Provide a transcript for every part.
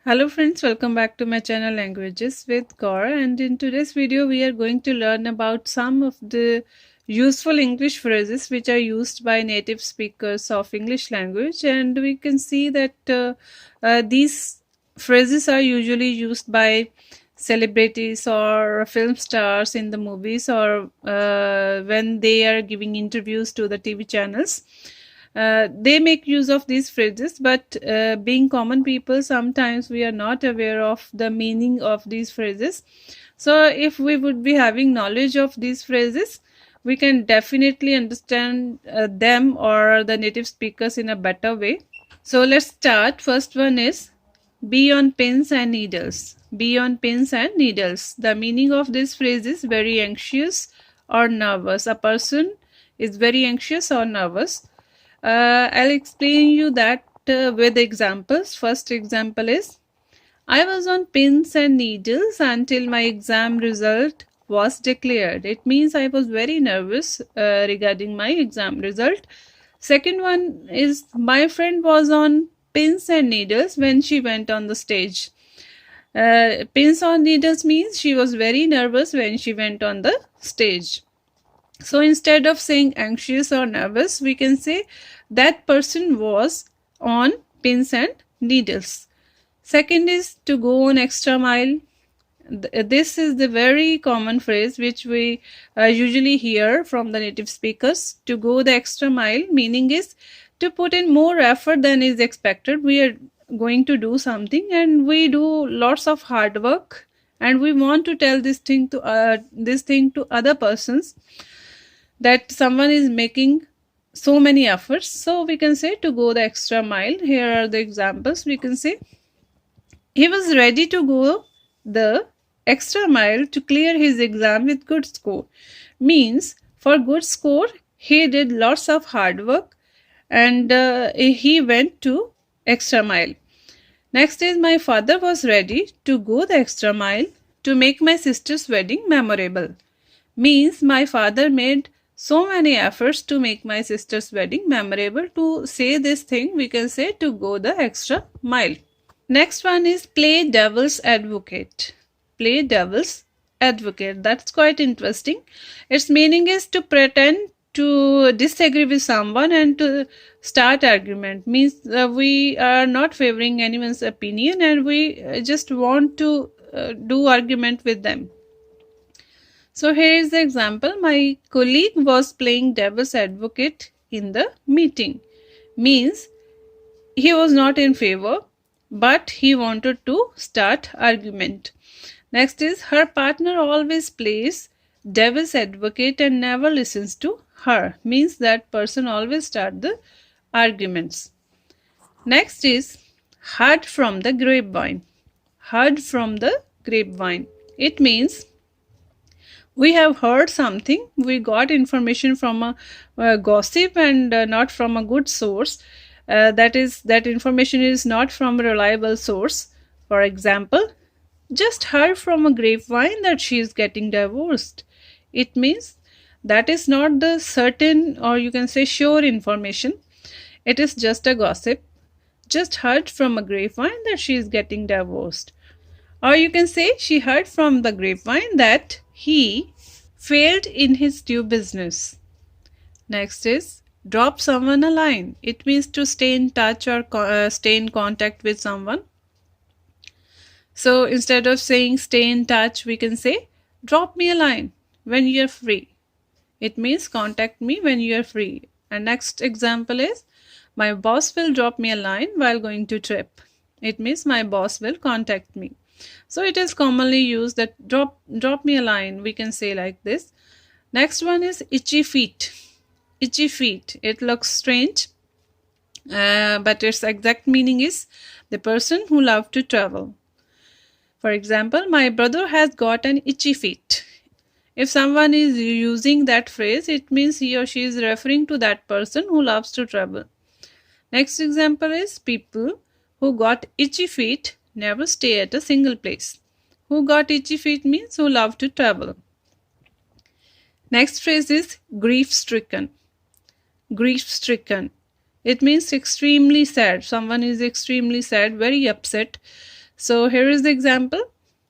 Hello friends, welcome back to my channel Languages with Kaur, and in today's video we are going to learn about some of the useful English phrases which are used by native speakers of English language, and we can see that these phrases are usually used by celebrities or film stars in the movies or when they are giving interviews to the TV channels. They make use of these phrases, but being common people, sometimes we are not aware of the meaning of these phrases. So, if we would be having knowledge of these phrases, we can definitely understand them or the native speakers in a better way. So, let's start. First one is be on pins and needles. Be on pins and needles. The meaning of this phrase is very anxious or nervous. A person is very anxious or nervous. I'll explain you that with examples. First example is I was on pins and needles until my exam result was declared. It means I was very nervous regarding my exam result. Second one is my friend was on pins and needles when she went on the stage. Pins on needles means she was very nervous when she went on the stage. So instead of saying anxious or nervous, we can say that person was on pins and needles. Second is to go on extra mile. This is the very common phrase which we usually hear from the native speakers. To go the extra mile, meaning is to put in more effort than is expected. We are going to do something and we do lots of hard work and we want to tell this thing to other persons, that someone is making so many efforts. So we can say to go the extra mile. Here are the examples. We can say he was ready to go the extra mile to clear his exam with good score. Means for good score he did lots of hard work and he went to extra mile. Next is my father was ready to go the extra mile to make my sister's wedding memorable. Means my father made so many efforts to make my sister's wedding memorable. To say this thing, we can say to go the extra mile. Next one is play devil's advocate. Play devil's advocate. That's quite interesting. Its meaning is to pretend to disagree with someone and to start argument. Means we are not favoring anyone's opinion and we just want to do argument with them. So here is the example. My colleague was playing devil's advocate in the meeting. Means he was not in favor, but he wanted to start argument. Next is her partner always plays devil's advocate and never listens to her. Means that person always start the arguments. Next is heard from the grapevine. Heard from the grapevine. It means we have heard something, we got information from a gossip and not from a good source. That information is not from a reliable source. For example, just heard from a grapevine that she is getting divorced. It means that is not the certain or you can say sure information. It is just a gossip. Just heard from a grapevine that she is getting divorced. Or you can say she heard from the grapevine that he failed in his new business. Next is drop someone a line. It means to stay in touch or stay in contact with someone. So instead of saying stay in touch, we can say drop me a line when you are free. It means contact me when you are free. And next example is my boss will drop me a line while going to trip. It means my boss will contact me. So it is commonly used that drop me a line. We can say like this. Next one is itchy feet. Itchy feet. It looks strange, but its exact meaning is the person who loves to travel. For example, my brother has got an itchy feet. If someone is using that phrase, it means he or she is referring to that person who loves to travel. Next example is people who got itchy feet never stay at a single place. Who got itchy feet means who love to travel. Next phrase is grief-stricken. Grief-stricken. It means extremely sad. Someone is extremely sad, very upset. So here is the example.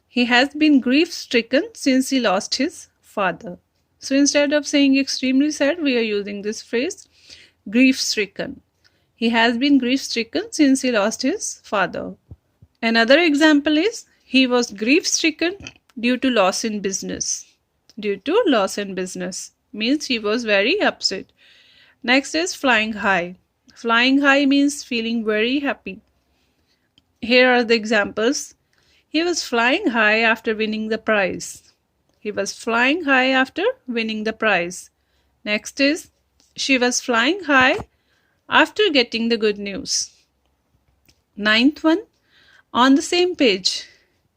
He has been grief stricken since he lost his father. So instead of saying extremely sad, we are using this phrase grief stricken. He has been grief stricken since he lost his father. Another example is he was grief stricken due to loss in business. Due to loss in business means he was very upset. Next is flying high. Flying high means feeling very happy. Here are the examples. He was flying high after winning the prize. He was flying high after winning the prize. Next is she was flying high after getting the good news. Ninth one, on the same page.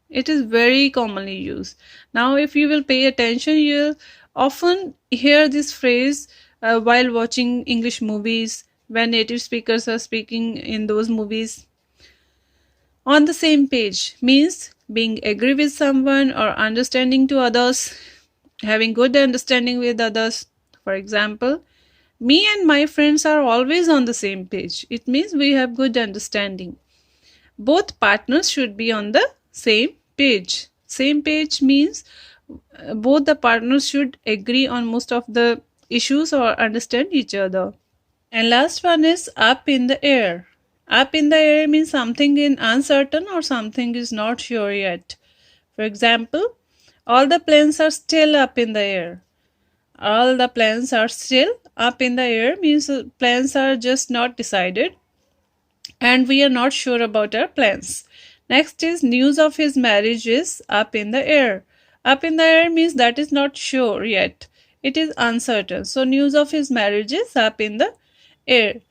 It is very commonly used. Now, if you will pay attention, you'll often hear this phrase while watching English movies when native speakers are speaking in those movies. On the same page means being agree with someone or understanding to others, having good understanding with others. For example, me and my friends are always on the same page. It means we have good understanding. Both partners should be on the same page. Same page means both the partners should agree on most of the issues or understand each other. And last one is up in the air. Up in the air means something is uncertain or something is not sure yet. For example, all the planes are still up in the air. All the plans are still up in the air means plans are just not decided and we are not sure about our plans. Next is news of his marriage is up in the air. Up in the air means that is not sure yet. It is uncertain. So news of his marriage is up in the air.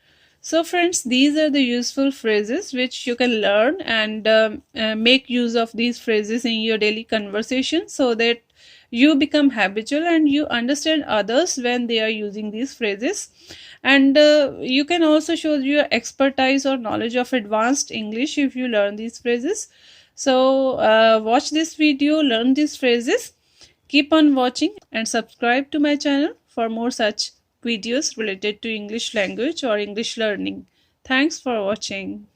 So friends, these are the useful phrases which you can learn and make use of these phrases in your daily conversation so that you become habitual and you understand others when they are using these phrases. And you can also show your expertise or knowledge of advanced English if you learn these phrases. So watch this video, learn these phrases, keep on watching and subscribe to my channel for more such videos related to English language or English learning. Thanks for watching.